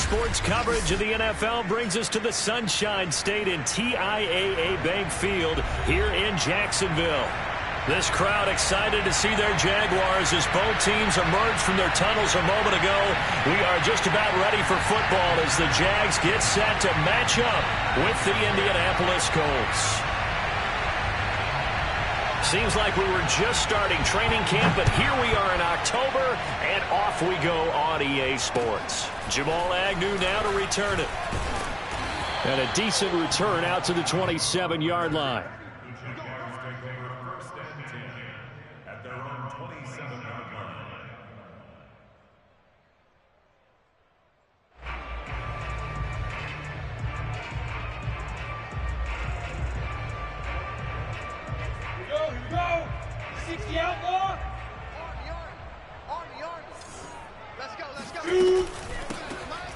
sports coverage of the NFL brings us to the Sunshine State in TIAA Bank Field here in Jacksonville. This crowd excited to see their Jaguars as both teams emerged from their tunnels a moment ago. We are just about ready for football as the Jags get set to match up with the Indianapolis Colts. Seems like we were just starting training camp, but here we are in October, and off we go on EA Sports. Jamal Agnew now to return it. And a decent return out to the 27-yard line.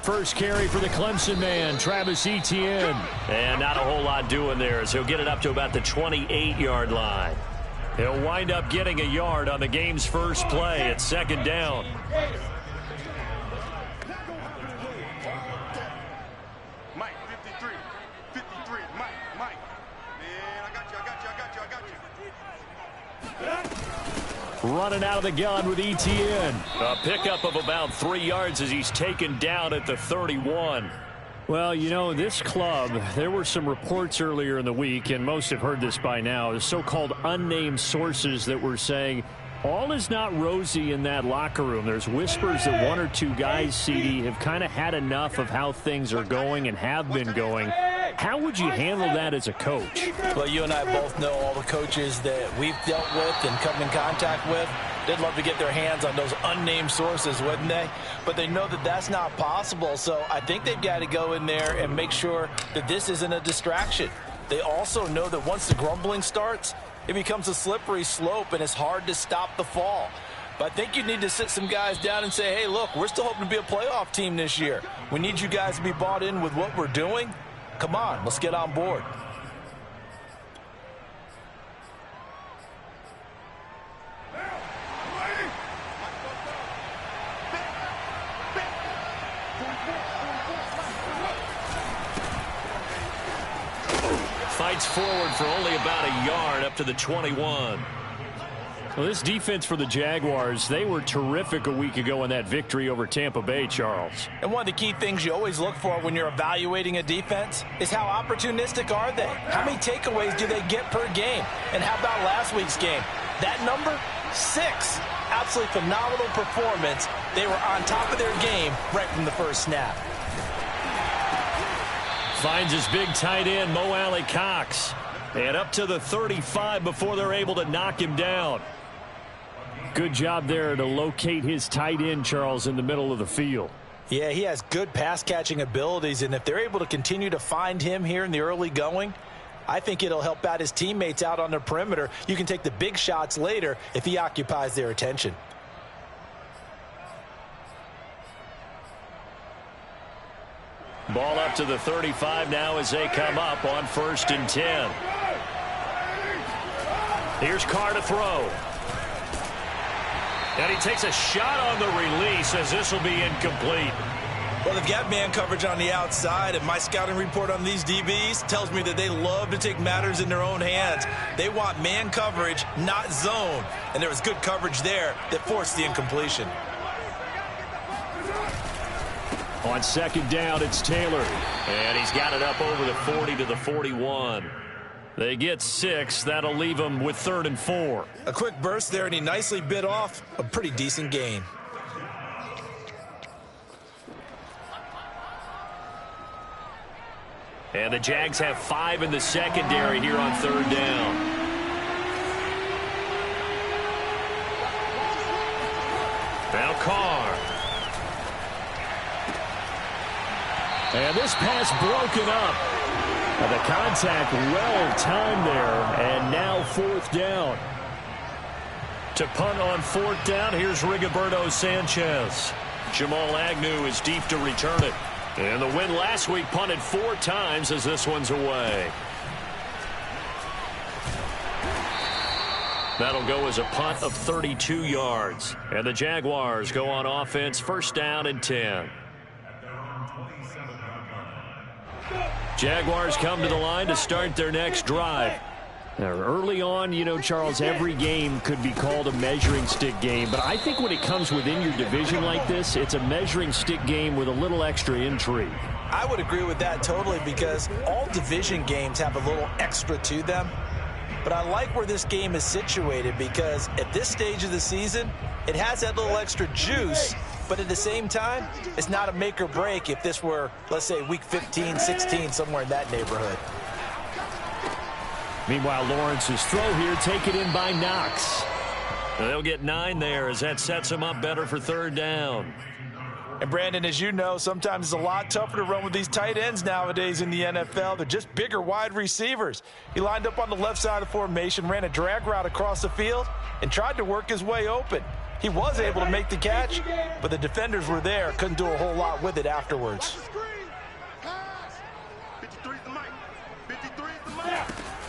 First carry for the Clemson man, Travis Etienne. And not a whole lot doing there as he'll get it up to about the 28-yard line. He'll wind up getting a yard on the game's first play at second down. Mike, 53, Mike. Man, I got you. Running out of the gun with Etienne. A pickup of about 3 yards as he's taken down at the 31. Well, you know, this club, there were some reports earlier in the week, and most have heard this by now, the so-called unnamed sources that were saying all is not rosy in that locker room. There's whispers that one or two guys, CD, have kind of had enough of how things are going and have been going. How would you handle that as a coach? Well, you and I both know all the coaches that we've dealt with and come in contact with. They'd love to get their hands on those unnamed sources, wouldn't they? But they know that that's not possible, so I think they've got to go in there and make sure that this isn't a distraction. They also know that once the grumbling starts, it becomes a slippery slope, and it's hard to stop the fall. But I think you need to sit some guys down and say, hey, look, we're still hoping to be a playoff team this year. We need you guys to be bought in with what we're doing. Come on, let's get on board. Fights forward for only about a yard up to the 21. Well, this defense for the Jaguars, they were terrific a week ago in that victory over Tampa Bay, Charles. And one of the key things you always look for when you're evaluating a defense is how opportunistic are they? How many takeaways do they get per game? And how about last week's game? That number, 6. Absolutely phenomenal performance. They were on top of their game right from the first snap. Finds his big tight end, Mo Alley Cox. And up to the 35 before they're able to knock him down. Good job there to locate his tight end, Charles, in the middle of the field. Yeah, he has good pass-catching abilities, and if they're able to continue to find him here in the early going, I think it'll help out his teammates out on the perimeter. You can take the big shots later if he occupies their attention. Ball up to the 35 now as they come up on 1st and 10. Here's Carr to throw. And he takes a shot on the release as this will be incomplete. Well, they've got man coverage on the outside, and my scouting report on these DBs tells me that they love to take matters in their own hands. They want man coverage, not zone. And there was good coverage there that forced the incompletion. On 2nd down, it's Taylor. And he's got it up over the 40 to the 41. They get 6. That'll leave them with 3rd and 4. A quick burst there, and he nicely bit off a pretty decent gain. And the Jags have 5 in the secondary here on 3rd down. Now Carr. And this pass broken up. And the contact well timed there. And now 4th down. To punt on 4th down, here's Rigoberto Sanchez. Jamal Agnew is deep to return it. And the win last week punted 4 times as this one's away. That'll go as a punt of 32 yards. And the Jaguars go on offense, 1st down and 10. Jaguars come to the line to start their next drive. Now, early on, you know, Charles, every game could be called a measuring stick game. But I think when it comes within your division like this, it's a measuring stick game with a little extra intrigue. I would agree with that totally, because all division games have a little extra to them. But I like where this game is situated, because at this stage of the season, it has that little extra juice. But at the same time, it's not a make or break if this were, let's say, week 15, 16, somewhere in that neighborhood. Meanwhile, Lawrence's throw here taken in by Knox. They'll get 9 there as that sets him up better for third down. And, Brandon, as you know, sometimes it's a lot tougher to run with these tight ends nowadays in the NFL. They're just bigger wide receivers. He lined up on the left side of the formation, ran a drag route across the field, and tried to work his way open. He was able to make the catch, but the defenders were there, couldn't do a whole lot with it afterwards.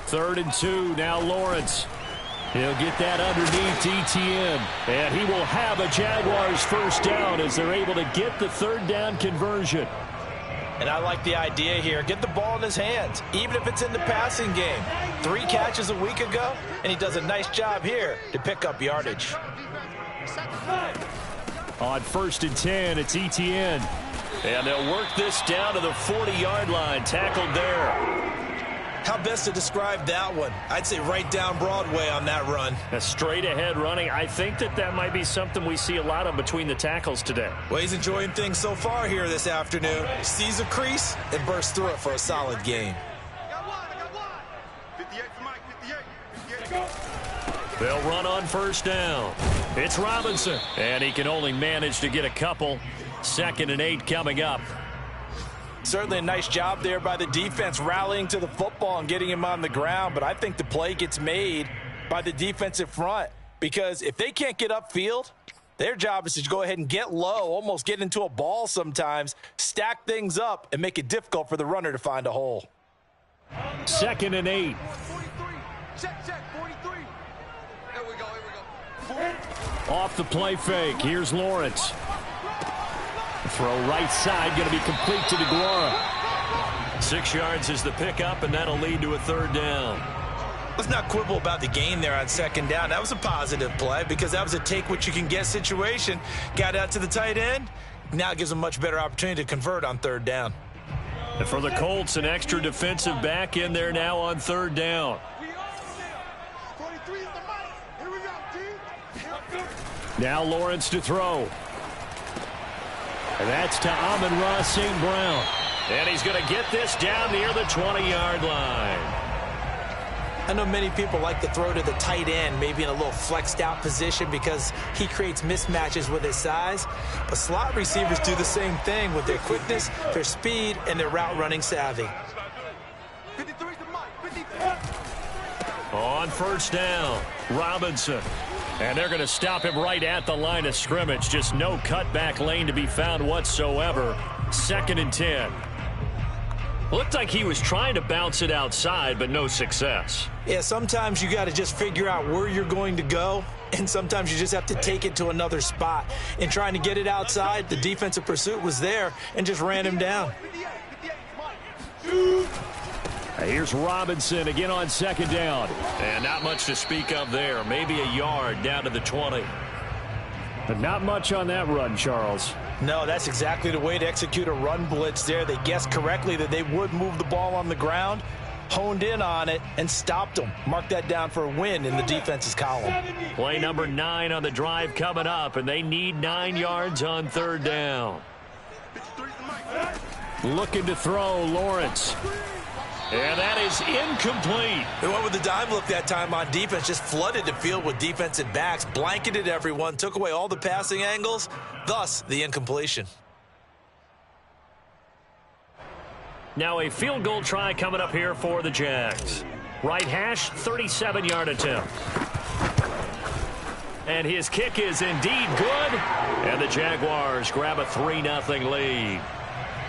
3rd and 2, now Lawrence. He'll get that underneath Etienne, and he will have a Jaguars first down as they're able to get the third down conversion. And I like the idea here. Get the ball in his hands, even if it's in the passing game. 3 catches a week ago, and he does a nice job here to pick up yardage. On 1st and 10, it's Etienne. And they'll work this down to the 40-yard line, tackled there. How best to describe that one? I'd say right down Broadway on that run. A straight-ahead running. I think that might be something we see a lot of between the tackles today. Well, he's enjoying things so far here this afternoon. Sees a crease and bursts through it for a solid gain. They'll run on first down. It's Robinson, and he can only manage to get a couple. 2nd and 8 coming up. Certainly a nice job there by the defense, rallying to the football and getting him on the ground. But I think the play gets made by the defensive front, because if they can't get upfield, their job is to go ahead and get low, almost get into a ball sometimes, stack things up, and make it difficult for the runner to find a hole. 2nd and 8. Check, 43. Here we go. Off the play fake, here's Lawrence. Throw right side, going to be complete to DeGuara. 6 yards is the pickup, and that'll lead to a third down. Let's not quibble about the gain there on 2nd down. That was a positive play, because that was a take-what-you-can-get situation. Got out to the tight end. Now it gives them a much better opportunity to convert on 3rd down. And for the Colts, an extra defensive back in there now on 3rd down. Now Lawrence to throw. And that's to Amon-Ra St. Brown. And he's going to get this down near the 20-yard line. I know many people like to throw to the tight end, maybe in a little flexed out position, because he creates mismatches with his size. But slot receivers do the same thing with their quickness, their speed, and their route running savvy. On 1st down, Robinson. And they're going to stop him right at the line of scrimmage. Just no cutback lane to be found whatsoever. 2nd and 10. Looked like he was trying to bounce it outside, but no success. Yeah, sometimes you got to just figure out where you're going to go, and sometimes you just have to take it to another spot. In trying to get it outside, the defensive pursuit was there and just ran him down. Here's Robinson again on 2nd down. And not much to speak of there. Maybe a yard down to the 20. But not much on that run, Charles. No, that's exactly the way to execute a run blitz there. They guessed correctly that they would move the ball on the ground, honed in on it, and stopped them. Mark that down for a win in the defense's column. Play number 9 on the drive coming up, and they need 9 yards on 3rd down. Looking to throw, Lawrence. And that is incomplete. They went with the dime look that time on defense, just flooded the field with defensive backs, blanketed everyone, took away all the passing angles, thus the incompletion. Now a field goal try coming up here for the Jags. Right hash, 37-yard attempt. And his kick is indeed good. And the Jaguars grab a 3-0 lead.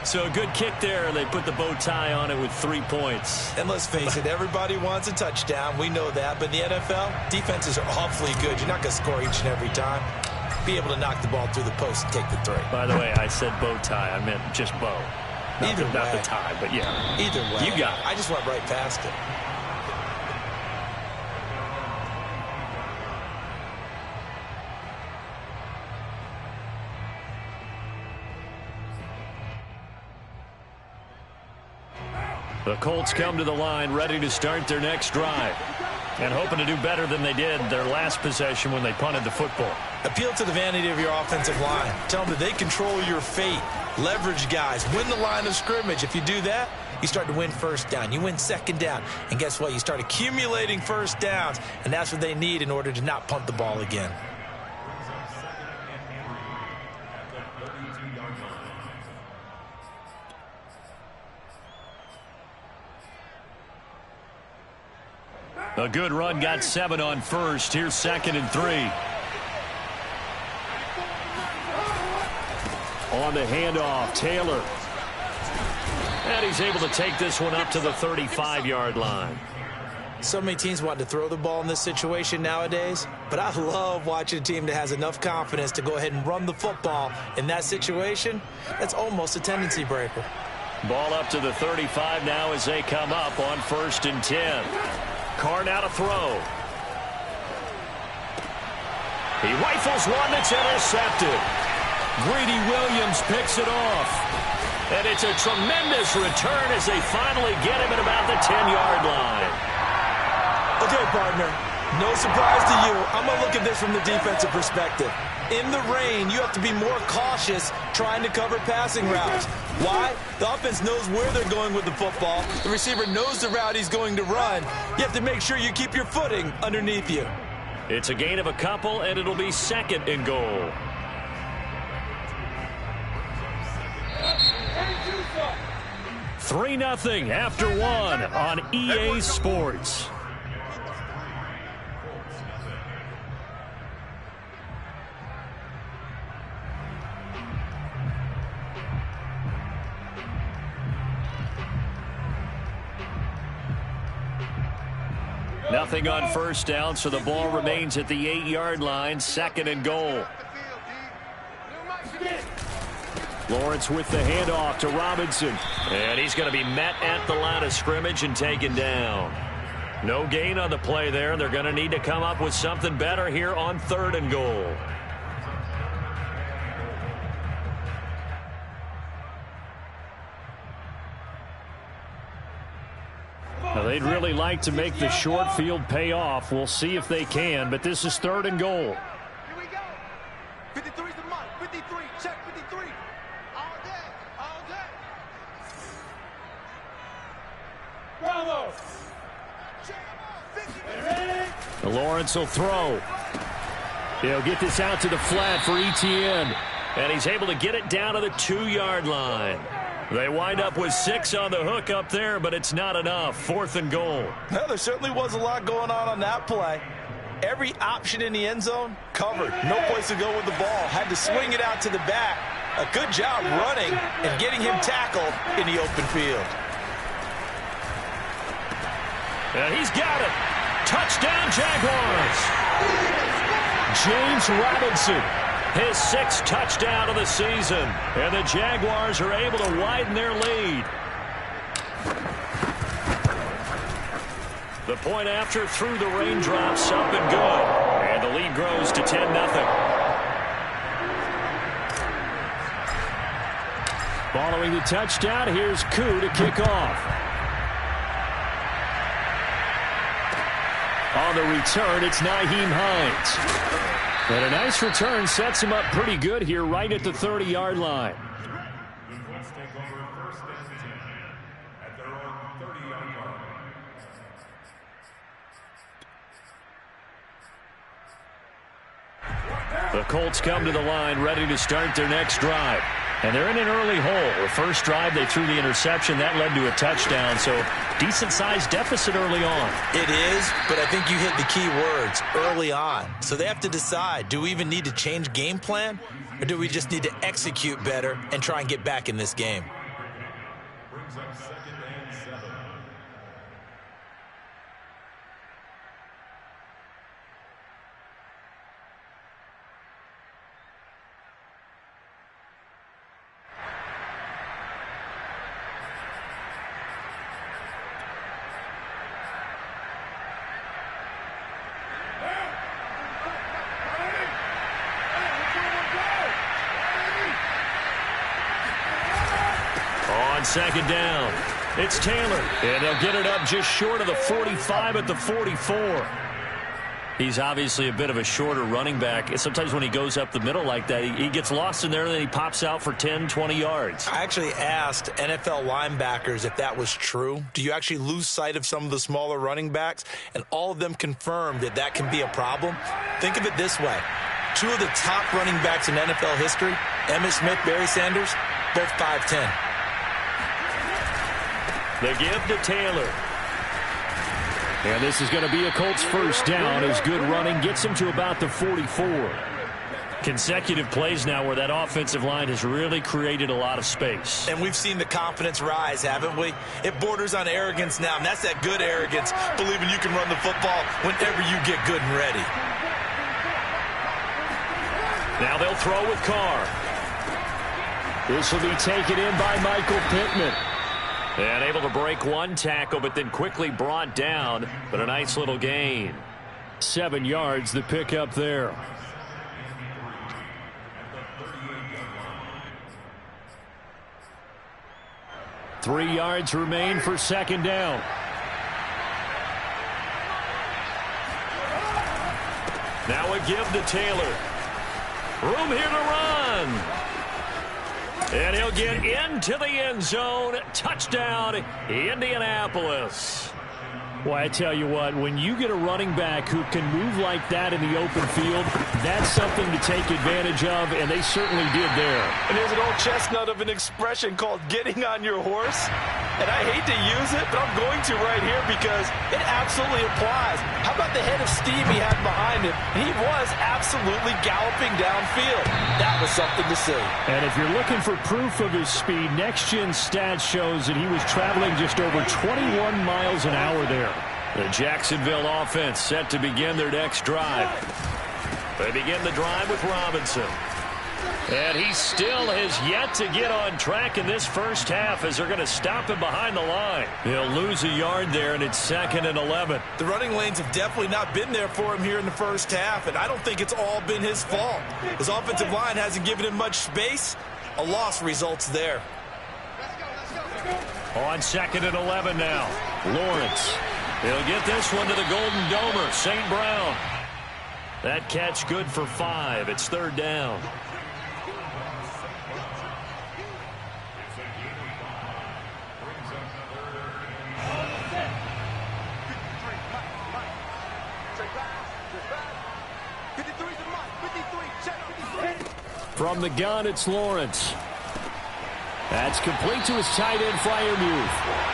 So a good kick there. They put the bow tie on it with 3 points. And let's face it, everybody wants a touchdown. We know that. But in the NFL, defenses are awfully good. You're not going to score each and every time. be able to knock the ball through the post and take the three. By the way, I said bow tie. I meant just bow. Not the tie, but yeah. Either way. You got it. I just went right past it. The Colts come to the line ready to start their next drive and hoping to do better than they did their last possession when they punted the football. Appeal to the vanity of your offensive line. Tell them that they control your fate. Leverage guys. Win the line of scrimmage. If you do that, you start to win first down. You win second down. And guess what? You start accumulating first downs. And that's what they need in order to not punt the ball again. A good run got 7 on first. Here's 2nd and 3. On the handoff, Taylor. And he's able to take this one up to the 35-yard line. So many teams want to throw the ball in this situation nowadays, but I love watching a team that has enough confidence to go ahead and run the football in that situation. That's almost a tendency breaker. Ball up to the 35 now as they come up on 1st and 10. Carr now to throw. He rifles one that's intercepted. Greedy Williams picks it off. And it's a tremendous return as they finally get him at about the 10-yard line. Okay, partner, no surprise to you. I'm going to look at this from the defensive perspective. In the rain, you have to be more cautious trying to cover passing routes. Why? The offense knows where they're going with the football. The receiver knows the route he's going to run. You have to make sure you keep your footing underneath you. It's a gain of a couple, and it'll be 2nd and goal. Three 3-0 after 1 on EA Sports. Nothing on first down, so the ball remains at the 8-yard line. 2nd and goal. Lawrence with the handoff to Robinson. And he's going to be met at the line of scrimmage and taken down. No gain on the play there. They're going to need to come up with something better here on 3rd and goal. Now, they'd really like to make the short field pay off. We'll see if they can, but this is 3rd and goal. Here we go. 53's the mark. 53. Check 53. All day. All day. Bravo. Lawrence will throw. He'll get this out to the flat for Etienne. And he's able to get it down to the 2-yard line. They wind up with 6 on the hook up there, but it's not enough. 4th and goal. Well, there certainly was a lot going on that play. Every option in the end zone covered. No place to go with the ball. Had to swing it out to the back. A good job running and getting him tackled in the open field. And he's got it. Touchdown, Jaguars. James Robinson. His 6th touchdown of the season. And the Jaguars are able to widen their lead. The point after through the raindrops up and good. And the lead grows to 10-0. Following the touchdown, here's Koo to kick off. On the return, it's Nyheim Hines. And a nice return sets him up pretty good here right at the 30-yard line. The Colts come to the line ready to start their next drive. And they're in an early hole. The first drive, they threw the interception. That led to a touchdown, so decent-sized deficit early on. It is, but I think you hit the key words, early on. So they have to decide, do we even need to change game plan, or do we just need to execute better and try and get back in this game? Brings up 2nd and 7. On second down, it's Taylor, and they'll get it up just short of the 45 at the 44. He's obviously a bit of a shorter running back. And sometimes when he goes up the middle like that, he gets lost in there, and then he pops out for 10, 20 yards. I actually asked NFL linebackers if that was true. Do you actually lose sight of some of the smaller running backs? And all of them confirmed that that can be a problem. Think of it this way. Two of the top running backs in NFL history, Emmitt Smith, Barry Sanders, both 5'10". They give to Taylor. And this is going to be a Colts first down as good running gets him to about the 44. Consecutive plays now where that offensive line has really created a lot of space. And we've seen the confidence rise, haven't we? It borders on arrogance now, and that's that good arrogance, believing you can run the football whenever you get good and ready. Now they'll throw with Carr. This will be taken in by Michael Pittman. And able to break one tackle, but then quickly brought down. But a nice little gain. 7 yards, the pickup there. Three yards remain for second down. Now a give to Taylor. Room here to run. And he'll get into the end zone. Touchdown, Indianapolis. Well, I tell you what, when you get a running back who can move like that in the open field, that's something to take advantage of, and they certainly did there. And there's an old chestnut of an expression called getting on your horse. And I hate to use it, but I'm going to right here because it absolutely applies. How about the head of steam he had behind him? He was absolutely galloping downfield. That was something to see. And if you're looking for proof of his speed, next-gen stats shows that he was traveling just over 21 miles an hour there. The Jacksonville offense set to begin their next drive. They begin the drive with Robinson. And he still has yet to get on track in this first half as they're going to stop him behind the line. He'll lose a yard there, and it's 2nd and 11. The running lanes have definitely not been there for him here in the first half, and I don't think it's all been his fault. His offensive line hasn't given him much space. A loss results there. On 2nd and 11 now, Lawrence. He'll get this one to the Golden Domer, St. Brown. That catch good for 5. It's 3rd down. From the gun, it's Lawrence. That's complete to his tight end, Freiermuth.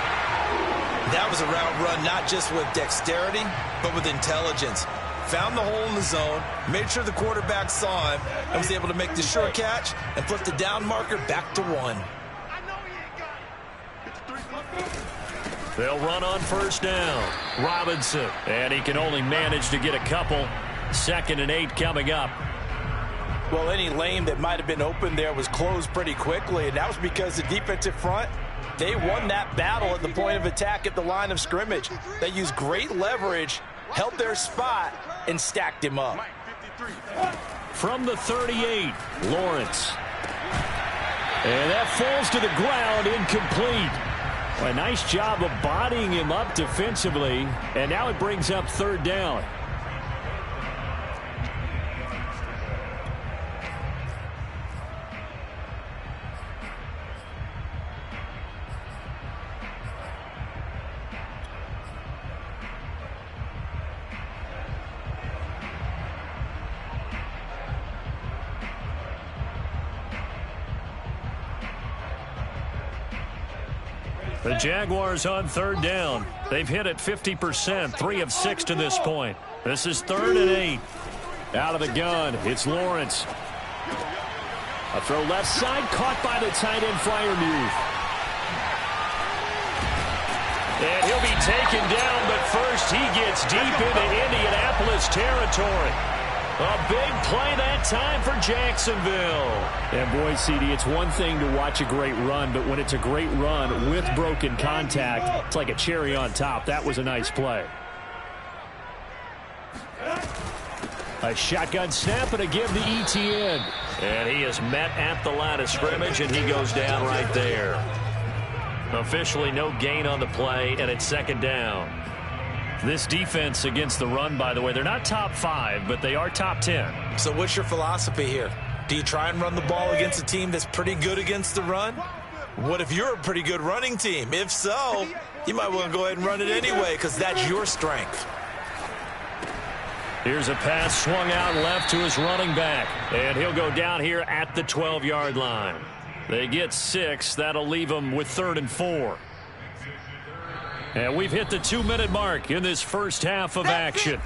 That was a route run not just with dexterity, but with intelligence. Found the hole in the zone, made sure the quarterback saw him, and was able to make the sure catch and flip the down marker back to 1. They'll run on first down. Robinson. And he can only manage to get a couple. 2nd and 8 coming up. Well, any lane that might have been open there was closed pretty quickly, and that was because the defensive front, they won that battle at the point of attack at the line of scrimmage. They used great leverage, held their spot, and stacked him up. From the 38, Lawrence. And that falls to the ground, incomplete. A nice job of bodying him up defensively, and now it brings up 3rd down. The Jaguars on 3rd down. They've hit it 50%, 3 of 6 to this point. This is 3rd and 8. Out of the gun, it's Lawrence. A throw left side, caught by the tight end, Freiermuth. And he'll be taken down, but first he gets deep into Indianapolis territory. A big play that time for Jacksonville. And boy, CD, it's one thing to watch a great run, but when it's a great run with broken contact, it's like a cherry on top. That was a nice play. A shotgun snap and a give to ETN. And he is met at the line of scrimmage, and he goes down right there. Officially no gain on the play, and it's second down. This defense against the run, by the way, they're not top 5, but they are top 10. So what's your philosophy here? Do you try and run the ball against a team that's pretty good against the run? What if you're a pretty good running team? If so, you might want to go ahead and run it anyway because that's your strength. Here's a pass swung out left to his running back, and he'll go down here at the 12-yard line. They get 6. That'll leave them with 3rd and 4. And we've hit the 2-minute mark in this first half of action.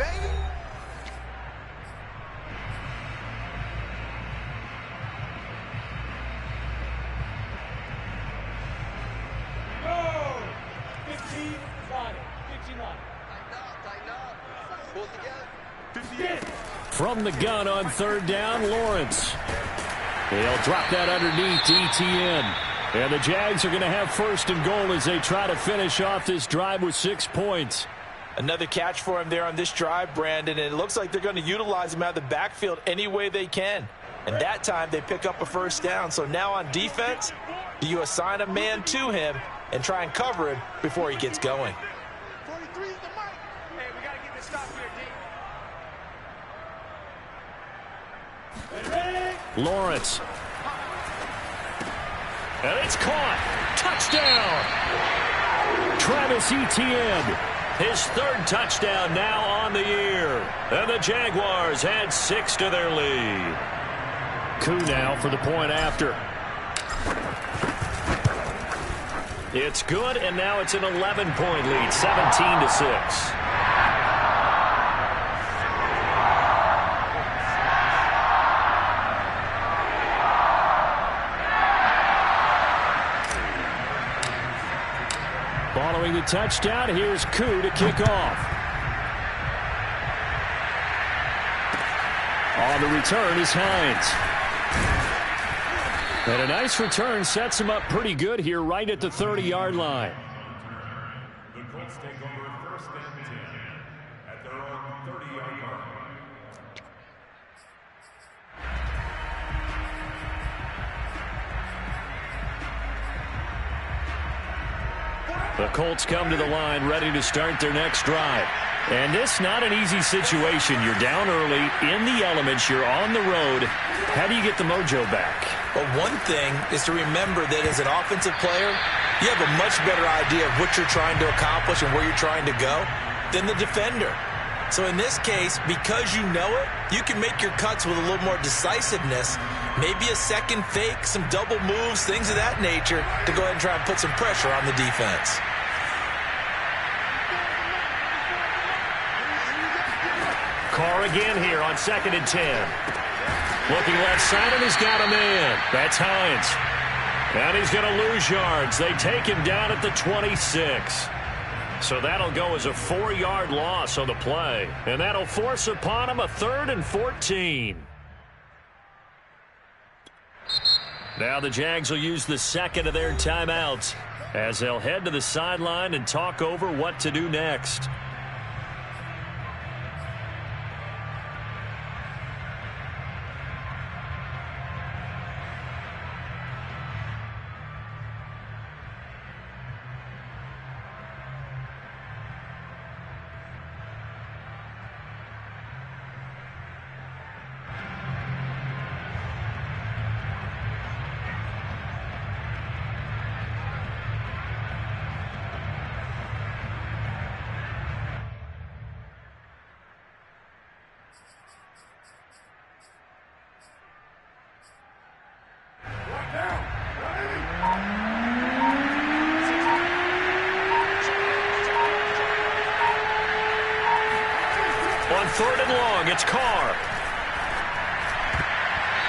From the gun on 3rd down, Lawrence. They'll drop that underneath to ETN. And the Jags are going to have 1st and goal as they try to finish off this drive with 6 points. Another catch for him there on this drive, Brandon, and it looks like they're going to utilize him out of the backfield any way they can. And that time they pick up a 1st down. So now on defense, do you assign a man to him and try and cover him before he gets going? 43 is the mic. Hey, we got to get this stop here, D. Lawrence. And it's caught. Touchdown. Travis Etienne. His 3rd touchdown now on the year. And the Jaguars add 6 to their lead. Coup now for the point after. It's good, and now it's an 11-point lead, 17-6. Following the touchdown, here's Coup to kick off. On the return is Hines. And a nice return sets him up pretty good here right at the 30-yard line. The Colts take over 1st and 10 at their own 30-yard line. The Colts come to the line ready to start their next drive. And this not an easy situation. You're down early, in the elements, you're on the road. How do you get the mojo back? Well, one thing is to remember that as an offensive player, you have a much better idea of what you're trying to accomplish and where you're trying to go than the defender. So in this case, because you know it, you can make your cuts with a little more decisiveness, maybe a second fake, some double moves, things of that nature to go ahead and try and put some pressure on the defense. Carr again here on 2nd and 10. Looking left side, and he's got a man. That's Hines. And he's going to lose yards. They take him down at the 26. So that'll go as a 4-yard loss on the play. And that'll force upon him a 3rd and 14. Now the Jags will use the 2nd of their timeouts as they'll head to the sideline and talk over what to do next. On 3rd and long, it's Carr.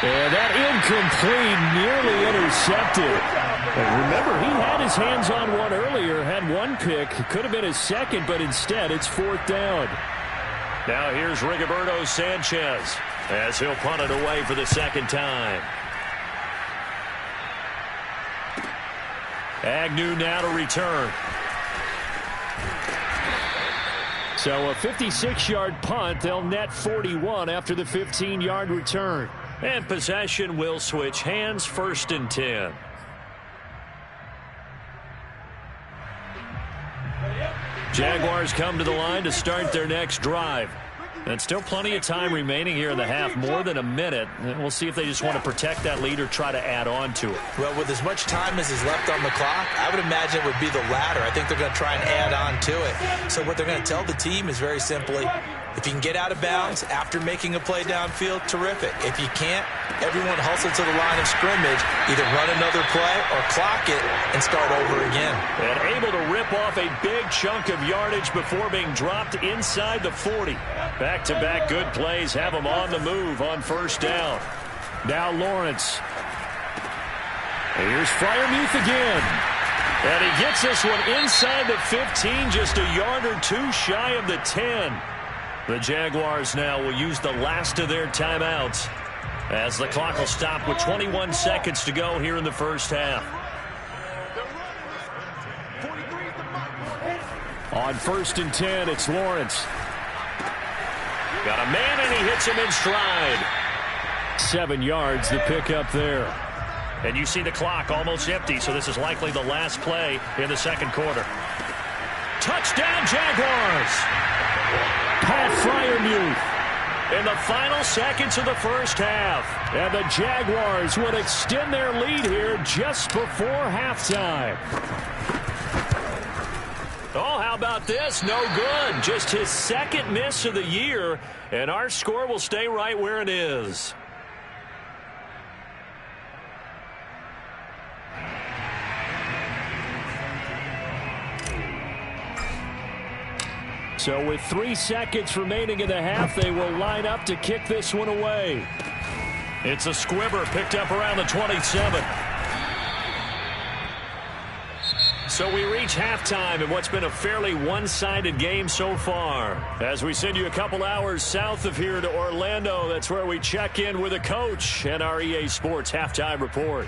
And that incomplete, nearly intercepted. And remember, he had his hands on one earlier, had one pick. Could have been his 2nd, but instead it's 4th down. Now here's Rigoberto Sanchez as he'll punt it away for the 2nd time. Agnew now to return. So a 56-yard punt. They'll net 41 after the 15-yard return. And possession will switch hands, 1st and 10. Jaguars come to the line to start their next drive. And still plenty of time remaining here in the half, more than a minute. And we'll see if they just want to protect that lead or try to add on to it. Well, with as much time as is left on the clock, I would imagine it would be the latter. I think they're going to try and add on to it. So what they're going to tell the team is very simply, if you can get out of bounds after making a play downfield, terrific. If you can't, everyone hustle to the line of scrimmage, either run another play or clock it and start over again. And able to rip off a big chunk of yardage before being dropped inside the 40. Back-to-back good plays have them on the move on first down. Now Lawrence. Here's Freiermuth again. And he gets this one inside the 15, just a yard or two shy of the 10. The Jaguars now will use the last of their timeouts as the clock will stop with 21 seconds to go here in the first half. On 1st and 10, it's Lawrence. Got a man, and he hits him in stride. 7 yards, the pickup there. And you see the clock almost empty, so this is likely the last play in the second quarter. Touchdown, Jaguars! Pat Freiermuth in the final seconds of the first half. And the Jaguars would extend their lead here just before halftime. Oh, how about this? No good. Just his second miss of the year, and our score will stay right where it is. So with 3 seconds remaining in the half, they will line up to kick this one away. It's a squibber picked up around the 27. So we reach halftime in what's been a fairly one-sided game so far. As we send you a couple hours south of here to Orlando, that's where we check in with a coach and our EA Sports Halftime Report.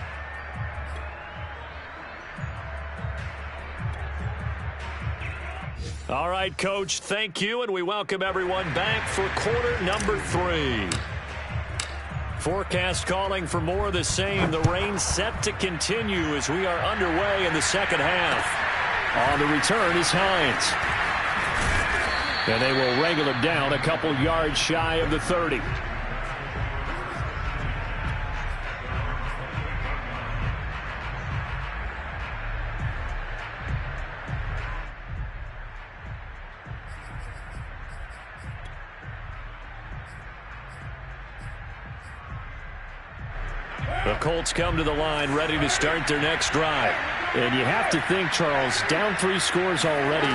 All right, Coach, thank you, and we welcome everyone back for quarter number 3. Forecast calling for more of the same. The rain set to continue as we are underway in the second half. On the return is Hines. And they will wrangle him down a couple yards shy of the 30. The Colts come to the line ready to start their next drive. And you have to think, Charles, down 3 scores already.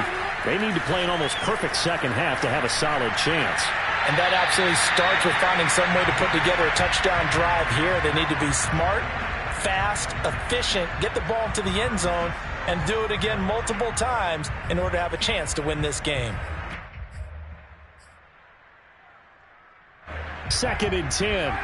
They need to play an almost perfect second half to have a solid chance. And that absolutely starts with finding some way to put together a touchdown drive here. They need to be smart, fast, efficient, get the ball into the end zone, and do it again multiple times in order to have a chance to win this game. 2nd and 10.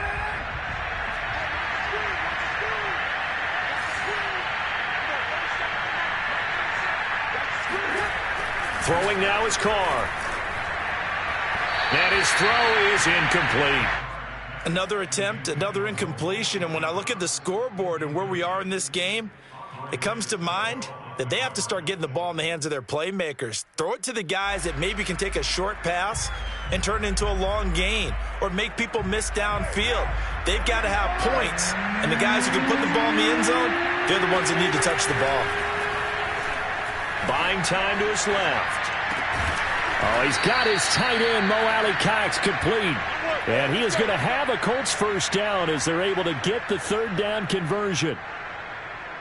Throwing now is Carr. And his throw is incomplete. Another attempt, another incompletion. And when I look at the scoreboard and where we are in this game, it comes to mind that they have to start getting the ball in the hands of their playmakers. Throw it to the guys that maybe can take a short pass and turn it into a long gain or make people miss downfield. They've got to have points. And the guys who can put the ball in the end zone, they're the ones that need to touch the ball. Buying time to his left. Oh, he's got his tight end, Mo Alley-Cox, complete. And he is going to have a Colts first down as they're able to get the 3rd down conversion.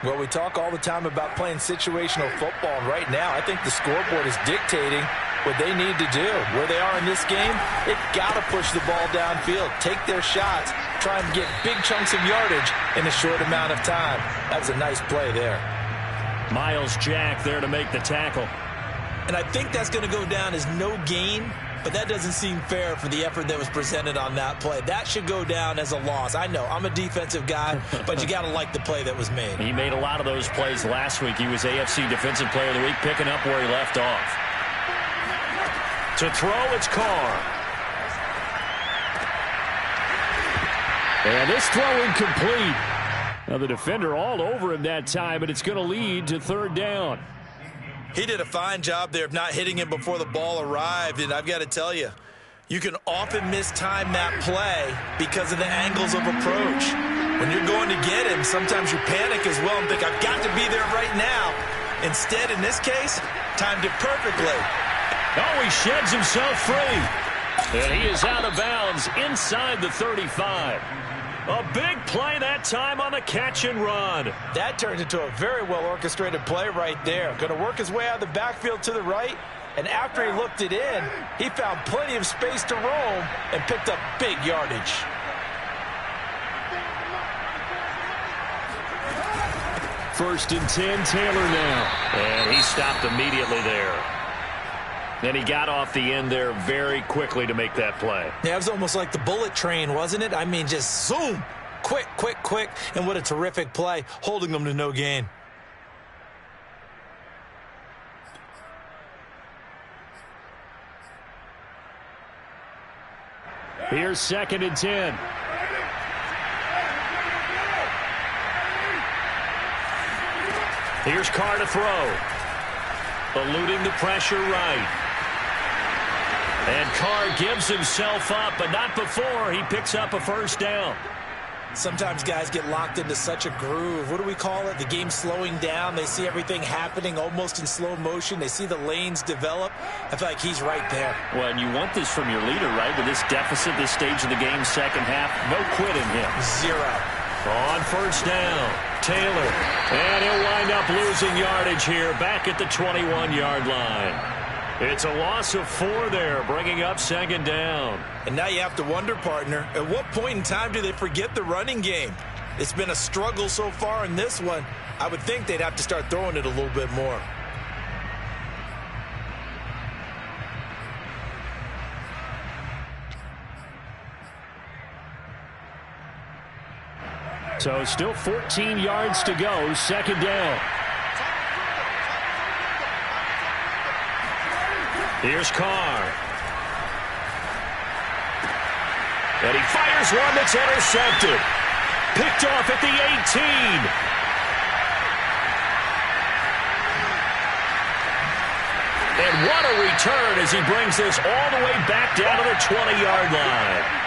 Well, we talk all the time about playing situational football. And right now, I think the scoreboard is dictating what they need to do. Where they are in this game, they've got to push the ball downfield, take their shots, try and get big chunks of yardage in a short amount of time. That's a nice play there. Miles Jack there to make the tackle. And I think that's going to go down as no gain, but that doesn't seem fair for the effort that was presented on that play. That should go down as a loss. I know, I'm a defensive guy, but you got to like the play that was made. He made a lot of those plays last week. He was AFC Defensive Player of the Week, picking up where he left off. To throw, it's Carr. And this throw incomplete. Now the defender all over him that time, but it's going to lead to 3rd down. He did a fine job there of not hitting him before the ball arrived, and I've got to tell you, you can often mistime that play because of the angles of approach. When you're going to get him, sometimes you panic as well and think, I've got to be there right now. Instead, in this case, timed it perfectly. Oh, he sheds himself free. And he is out of bounds inside the 35. A big play that time on the catch and run. That turned into a very well-orchestrated play right there. Going to work his way out of the backfield to the right. And after he looked it in, he found plenty of space to roam and picked up big yardage. First and 10, Taylor now. And he stopped immediately there. Then he got off the end there very quickly to make that play. Yeah, it was almost like the bullet train, wasn't it? I mean, just zoom. Quick, quick, quick. And what a terrific play, holding them to no gain. Here's second and 10. Here's Carr to throw. Eluding the pressure right. And Carr gives himself up, but not before he picks up a first down. Sometimes guys get locked into such a groove. What do we call it? The game slowing down. They see everything happening almost in slow motion. They see the lanes develop. I feel like he's right there. Well, and you want this from your leader, right? With this deficit, this stage of the game, second half, no quitting him. Zero. On first down, Taylor. And he'll wind up losing yardage here back at the 21-yard line. It's a loss of 4 there, bringing up second down. And now you have to wonder, partner, at what point in time do they forget the running game? It's been a struggle so far in this one. I would think they'd have to start throwing it a little bit more. So still 14 yards to go, second down. Here's Carr. And he fires one that's intercepted. Picked off at the 18. And what a return as he brings this all the way back down to the 20-yard line.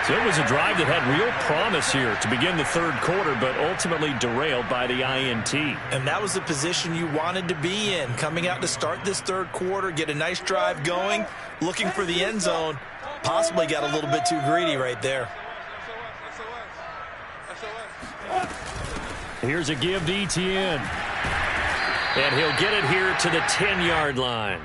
So it was a drive that had real promise here to begin the third quarter, but ultimately derailed by the INT. And that was the position you wanted to be in, coming out to start this third quarter, get a nice drive going, looking for the end zone. Possibly got a little bit too greedy right there. Here's a give to Etienne. And he'll get it here to the 10-yard line.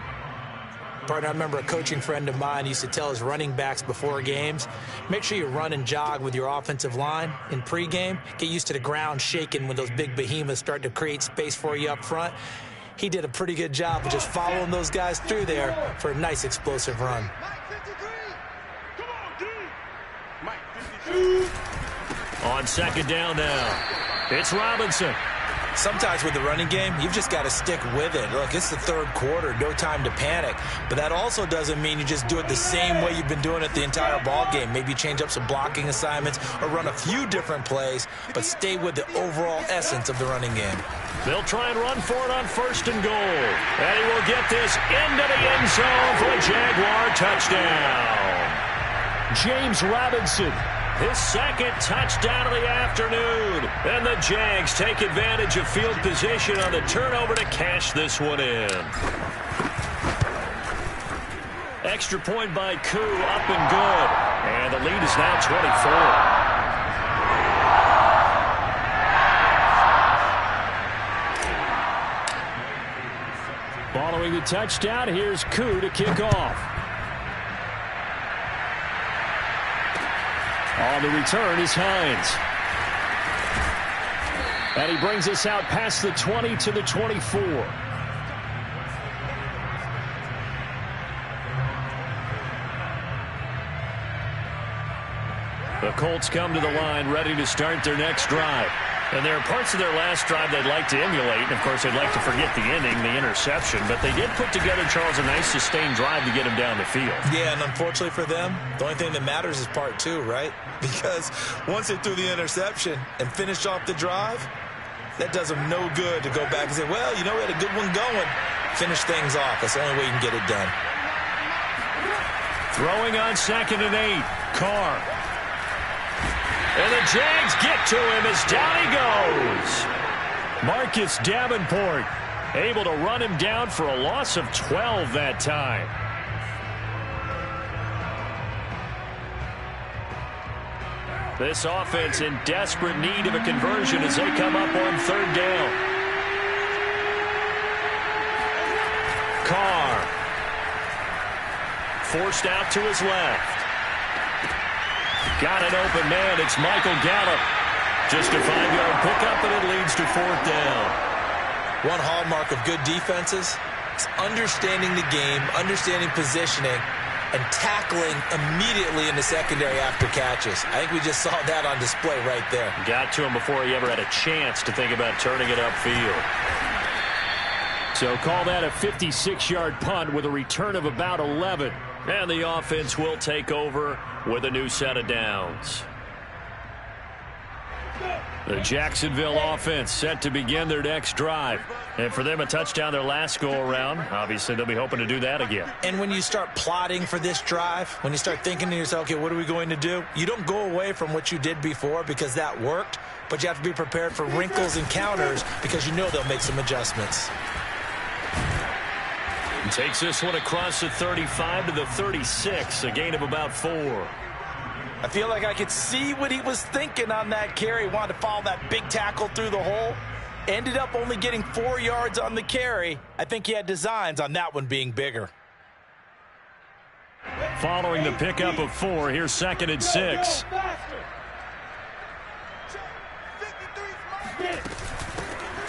Partner, I remember a coaching friend of mine used to tell his running backs before games, make sure you run and jog with your offensive line in pregame. Get used to the ground shaking when those big behemoths start to create space for you up front. He did a pretty good job of just following those guys through there for a nice explosive run. On second down now, it's Robinson. Sometimes with the running game, you've just got to stick with it. Look, it's the third quarter, no time to panic. But that also doesn't mean you just do it the same way you've been doing it the entire ball game. Maybe change up some blocking assignments or run a few different plays, but stay with the overall essence of the running game. They'll try and run for it on first and goal. And he will get this into the end zone for a Jaguar touchdown. James Robinson, his second touchdown of the afternoon. And the Jags take advantage of field position on the turnover to cash this one in. Extra point by Koo, up and good. And the lead is now 24. Following the touchdown, here's Koo to kick off. On the return is Hines. And he brings us out past the 20 to the 24. The Colts come to the line ready to start their next drive. And there are parts of their last drive they'd like to emulate. And, of course, they'd like to forget the ending, the interception. But they did put together, Charles, a nice sustained drive to get him down the field. Yeah, and unfortunately for them, the only thing that matters is part two, right? Because once they threw the interception and finished off the drive, that does them no good to go back and say, well, you know, we had a good one going. finish things off. That's the only way you can get it done. Throwing on 2nd and 8. Carr. And the Jags get to him as down he goes. Marcus Davenport able to run him down for a loss of 12 that time. This offense in desperate need of a conversion as they come up on 3rd down. Carr. Forced out to his left. Got an open man. It's Michael Gallup. Just a 5-yard pickup, and it leads to 4th down. One hallmark of good defenses is understanding the game, understanding positioning, and tackling immediately in the secondary after catches. I think we just saw that on display right there. Got to him before he ever had a chance to think about turning it upfield. So call that a 56-yard punt with a return of about 11. And the offense will take over with a new set of downs. The Jacksonville offense set to begin their next drive. And for them, a touchdown their last go-around. Obviously, they'll be hoping to do that again. And when you start plotting for this drive, when you start thinking to yourself, okay, what are we going to do? You don't go away from what you did before because that worked, but you have to be prepared for wrinkles and counters because you know they'll make some adjustments. He takes this one across the 35 to the 36, a gain of about 4. I feel like I could see what he was thinking on that carry. Wanted to follow that big tackle through the hole. Ended up only getting 4 yards on the carry. I think he had designs on that one being bigger. Following the pickup of 4, here's 2nd and 6.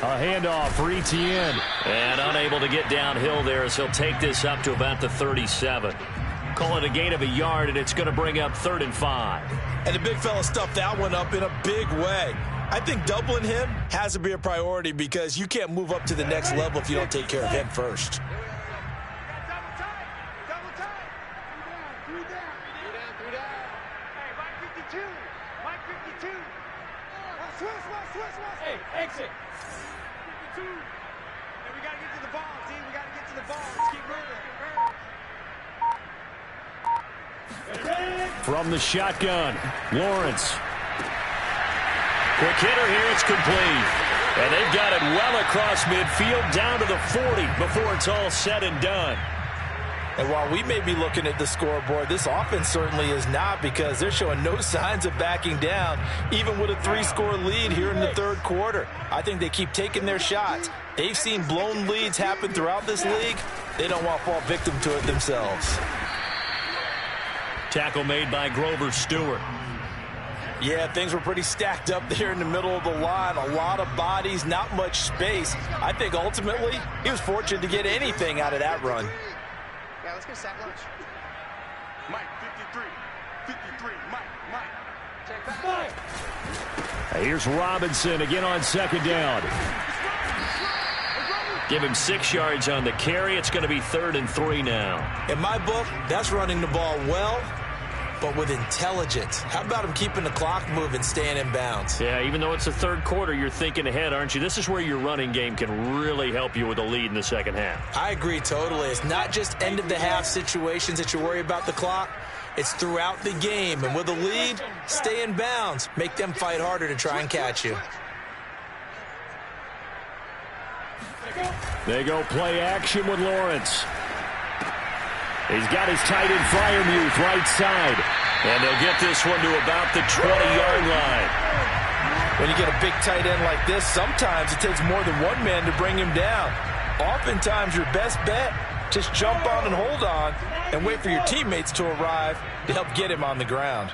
A handoff for Etienne. And unable to get downhill there as he'll take this up to about the 37. Call it a gain of a yard, and it's going to bring up 3rd and 5. And the big fella stuffed that one up in a big way. I think doubling him has to be a priority because you can't move up to the next level if you don't take care of him first. Hey, exit. 52. Hey, we got to get to the ball, team. We got to get to the ball. Let's keep moving. From the shotgun, Lawrence. Quick hitter here, it's complete. And they've got it well across midfield down to the 40 before it's all said and done. And while we may be looking at the scoreboard, this offense certainly is not because they're showing no signs of backing down, even with a 3-score lead here in the 3rd quarter. I think they keep taking their shots. They've seen blown leads happen throughout this league. They don't want to fall victim to it themselves. Tackle made by Grover Stewart. Yeah, things were pretty stacked up there in the middle of the line. A lot of bodies, not much space. I think ultimately he was fortunate to get anything out of that run. Yeah, let's get sack lunch. Mike, 53. 53. Mike. Check back. Here's Robinson again on 2nd down. Give him 6 yards on the carry. It's going to be 3rd and 3 now. In my book, that's running the ball well, but with intelligence. How about him keeping the clock moving, staying in bounds? Yeah, even though it's the 3rd quarter, you're thinking ahead, aren't you? This is where your running game can really help you with a lead in the 2nd half. I agree totally. It's not just end-of-the-half situations that you worry about the clock. It's throughout the game. And with a lead, stay in bounds. Make them fight harder to try and catch you. They go play action with Lawrence. He's got his tight end Fryermuth right side. And they'll get this one to about the 20-yard line. When you get a big tight end like this, sometimes it takes more than one man to bring him down. Oftentimes, your best bet, just jump on and hold on and wait for your teammates to arrive to help get him on the ground.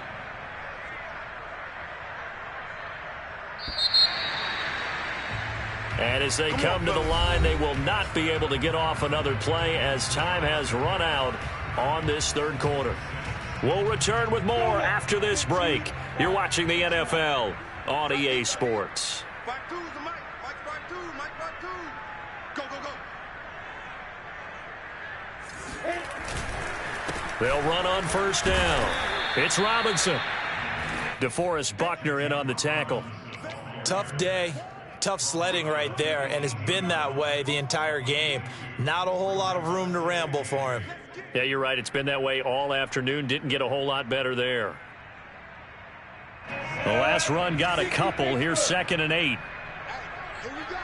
And as they come to the line, they will not be able to get off another play as time has run out on this 3rd quarter. We'll return with more after this break. You're watching the NFL on EA Sports. Back 2 is the Mike. Mike back 2. Mike back 2. Go. They'll run on 1st down. It's Robinson. DeForest Buckner in on the tackle. Tough day. Tough sledding right there, and it's been that way the entire game. Not a whole lot of room to ramble for him. Yeah, you're right. It's been that way all afternoon. Didn't get a whole lot better there. The last run got a couple. Here's 2nd and 8. Here we go.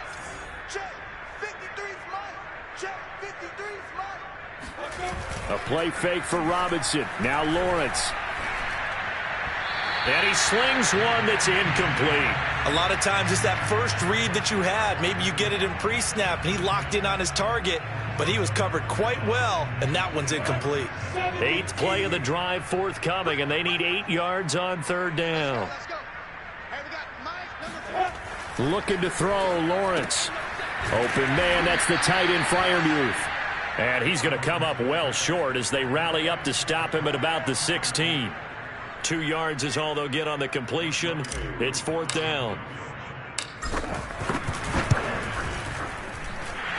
Check. 53's mine. Check. 53's mine. A play fake for Robinson. Now Lawrence. And he slings one that's incomplete. A lot of times it's that first read that you had. Maybe you get it in pre-snap, and he locked in on his target, but he was covered quite well, and that one's incomplete. 8th play of the drive forthcoming, and they need 8 yards on 3rd down. Let's go. Hey, we got Mike, number 4. Looking to throw, Lawrence. Open man, that's the tight end, Freiermuth. And he's going to come up well short as they rally up to stop him at about the 16. 2 yards is all they'll get on the completion. It's 4th down.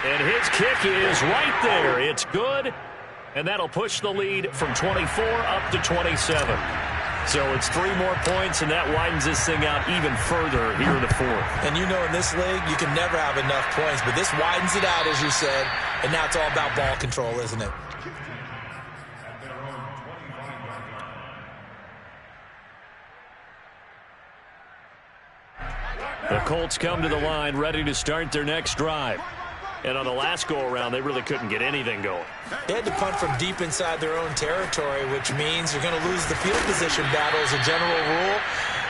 And his kick is right there. It's good. And that'll push the lead from 24 up to 27. So it's 3 more points, and that widens this thing out even further here in the 4th. And you know in this league, you can never have enough points, but this widens it out, as you said, and now it's all about ball control, isn't it? The Colts come to the line ready to start their next drive. And on the last go-around, they really couldn't get anything going. They had to punt from deep inside their own territory, which means you're going to lose the field position battle as a general rule.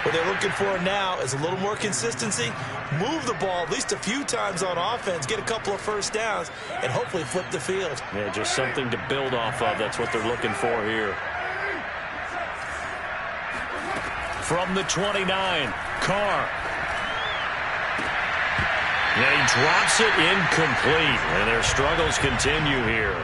What they're looking for now is a little more consistency, move the ball at least a few times on offense, get a couple of first downs, and hopefully flip the field. Yeah, just something to build off of. That's what they're looking for here. From the 29, Carr. Yeah, he drops it incomplete, and their struggles continue here.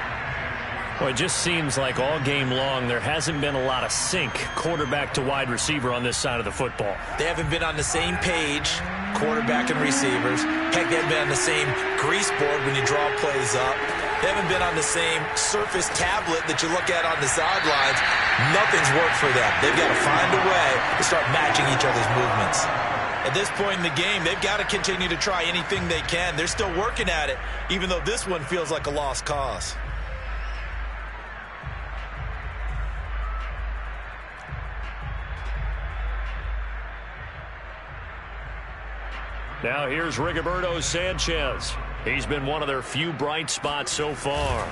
Well, it just seems like all game long there hasn't been a lot of sync quarterback to wide receiver on this side of the football. They haven't been on the same page, quarterback and receivers. Heck, they haven't been on the same grease board when you draw plays up. They haven't been on the same surface tablet that you look at on the sidelines. Nothing's worked for them. They've got to find a way to start matching each other's movements. At this point in the game, they've got to continue to try anything they can. They're still working at it, even though this one feels like a lost cause. Now here's Rigoberto Sanchez. He's been one of their few bright spots so far.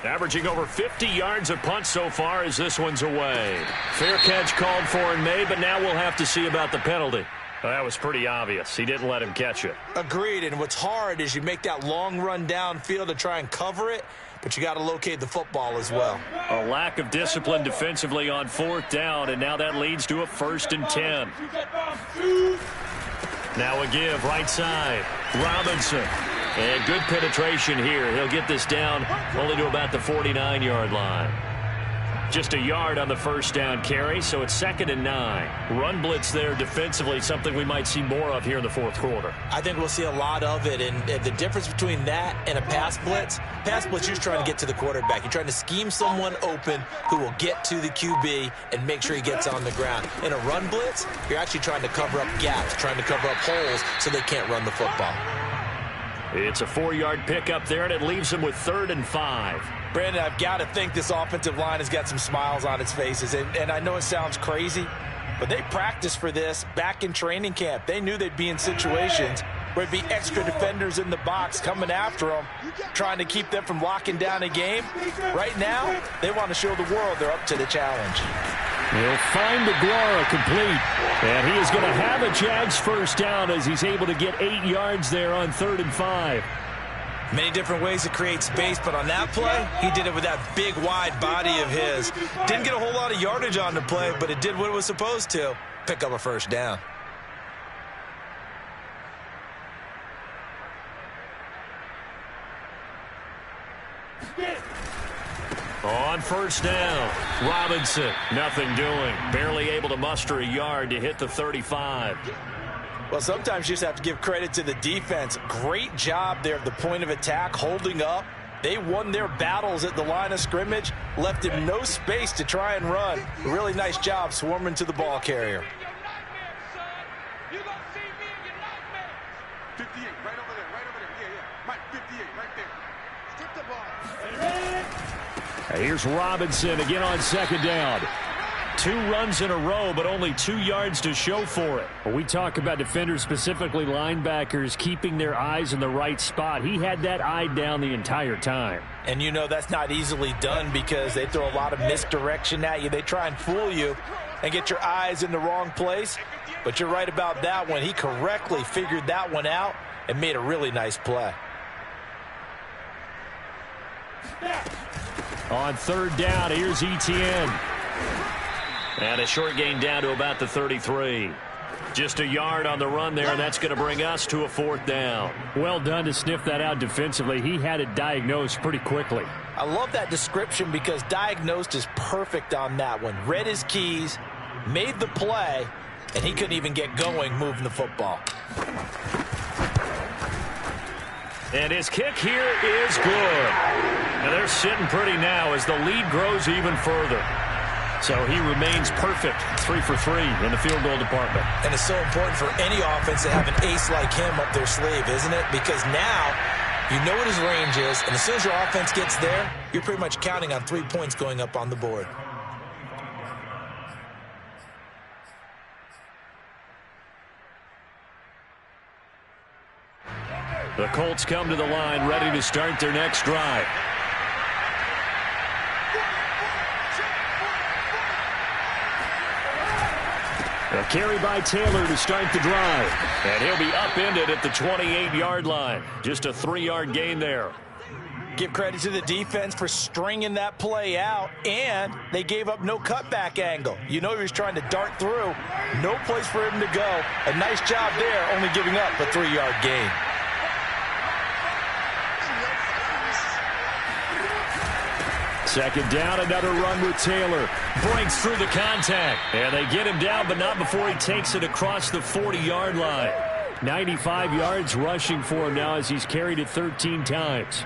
Averaging over 50 yards a punt so far as this one's away. Fair catch called for in May, but now we'll have to see about the penalty. Well, that was pretty obvious. He didn't let him catch it. Agreed, and what's hard is you make that long run downfield to try and cover it, but you got to locate the football as well. A lack of discipline defensively on 4th down, and now that leads to a 1st and 10. Now a give right side. Robinson. And good penetration here. He'll get this down only to about the 49-yard line. Just a yard on the 1st down carry, so it's 2nd and 9. Run blitz there defensively, something we might see more of here in the 4th quarter. I think we'll see a lot of it, and the difference between that and a pass blitz, you're just trying to get to the quarterback. You're trying to scheme someone open who will get to the QB and make sure he gets on the ground. In a run blitz, you're actually trying to cover up gaps, trying to cover up holes so they can't run the football. It's a 4-yard pickup there, and it leaves them with 3rd and 5. Brandon, I've got to think this offensive line has got some smiles on its faces, and I know it sounds crazy, but they practiced for this back in training camp. They knew they'd be in situations where there'd be extra defenders in the box coming after them, trying to keep them from locking down a game. Right now, they want to show the world they're up to the challenge. He'll find DeGuara complete. And he is going to have a Jags 1st down as he's able to get 8 yards there on 3rd and 5. Many different ways to create space, but on that play, he did it with that big, wide body of his. Didn't get a whole lot of yardage on the play, but it did what it was supposed to. Pick up a 1st down. On 1st down, Robinson, nothing doing. Barely able to muster a yard to hit the 35. Well, sometimes you just have to give credit to the defense. Great job there at the point of attack, holding up. They won their battles at the line of scrimmage, left him no space to try and run. Really nice job swarming to the ball carrier. Here's Robinson again on second down. 2 runs in a row, but only 2 yards to show for it. When we talk about defenders, specifically linebackers, keeping their eyes in the right spot, he had that eye down the entire time. And you know that's not easily done because they throw a lot of misdirection at you. They try and fool you and get your eyes in the wrong place. But you're right about that one. He correctly figured that one out and made a really nice play. On third down, here's Etienne. And a short gain down to about the 33. Just a yard on the run there, and that's going to bring us to a 4th down. Well done to sniff that out defensively. He had it diagnosed pretty quickly. I love that description because diagnosed is perfect on that one. Read his keys, made the play, and he couldn't even get going moving the football. And his kick here is good. Now they're sitting pretty now as the lead grows even further. So he remains perfect, 3 for 3 in the field goal department. And it's so important for any offense to have an ace like him up their sleeve, isn't it? Because now you know what his range is, and as soon as your offense gets there, you're pretty much counting on 3 points going up on the board. The Colts come to the line ready to start their next drive. A carry by Taylor to start the drive. And he'll be upended at the 28-yard line. Just a 3-yard gain there. Give credit to the defense for stringing that play out, and they gave up no cutback angle. You know he was trying to dart through. No place for him to go. A nice job there, only giving up a 3-yard gain. Second down, another run with Taylor. Breaks through the contact. And they get him down, but not before he takes it across the 40-yard line. 95 yards rushing for him now as he's carried it 13 times.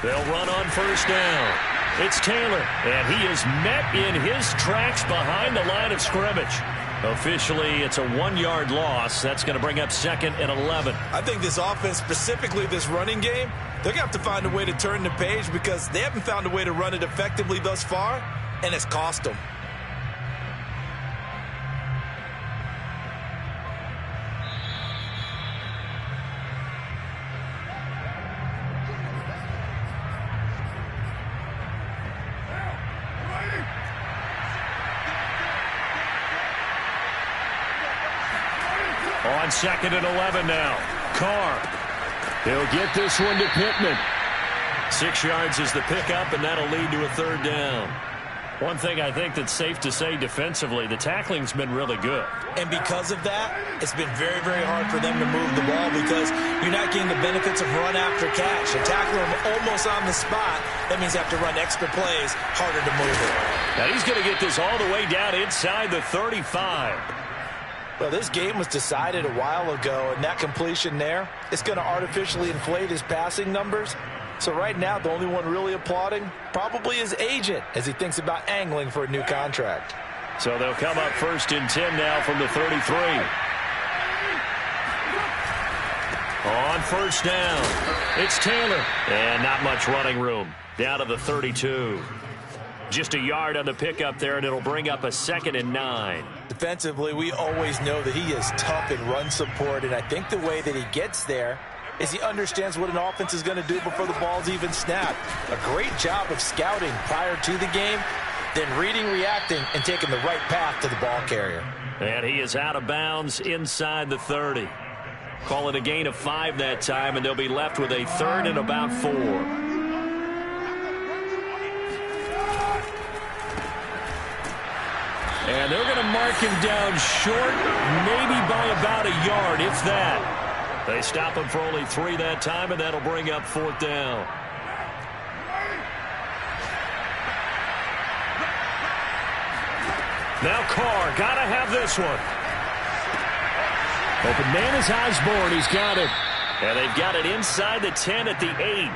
They'll run on first down. It's Taylor, and he is met in his tracks behind the line of scrimmage. Officially, it's a 1-yard loss. That's going to bring up 2nd and 11. I think this offense, specifically this running game, they're going to have to find a way to turn the page because they haven't found a way to run it effectively thus far, and it's cost them. On 2nd and 11 now. Carr. He'll get this one to Pittman. 6 yards is the pickup, and that'll lead to a 3rd down. One thing I think that's safe to say defensively, the tackling's been really good. And because of that, it's been very, very hard for them to move the ball because you're not getting the benefits of run after catch. You tackle them almost on the spot. That means you have to run extra plays, harder to move it. Now he's going to get this all the way down inside the 35. Well, this game was decided a while ago, and that completion there is going to artificially inflate his passing numbers. So right now, the only one really applauding probably his agent as he thinks about angling for a new contract. So they'll come up 1st and 10 now from the 33. On first down, it's Taylor. And not much running room. Down to the 32. Just a yard on the pickup there, and it'll bring up a 2nd and 9. Defensively, we always know that he is tough in run support, and I think the way that he gets there is he understands what an offense is going to do before the ball's even snapped. A great job of scouting prior to the game, then reading, reacting, and taking the right path to the ball carrier. And he is out of bounds inside the 30. Call it a gain of 5 that time, and they'll be left with a 3rd and about 4. And they're going to mark him down short, maybe by about a yard, if that. They stop him for only 3 that time, and that'll bring up 4th down. Now Carr, got to have this one. Open man is Osborne. He's got it. And they've got it inside the 10 at the 8.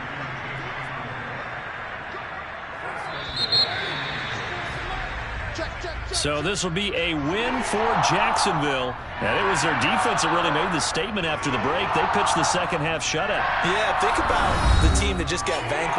Check, check, check. So this will be a win for Jacksonville. And it was their defense that really made the statement after the break. They pitched the second half shutout. Yeah, think about the team that just got vanquished.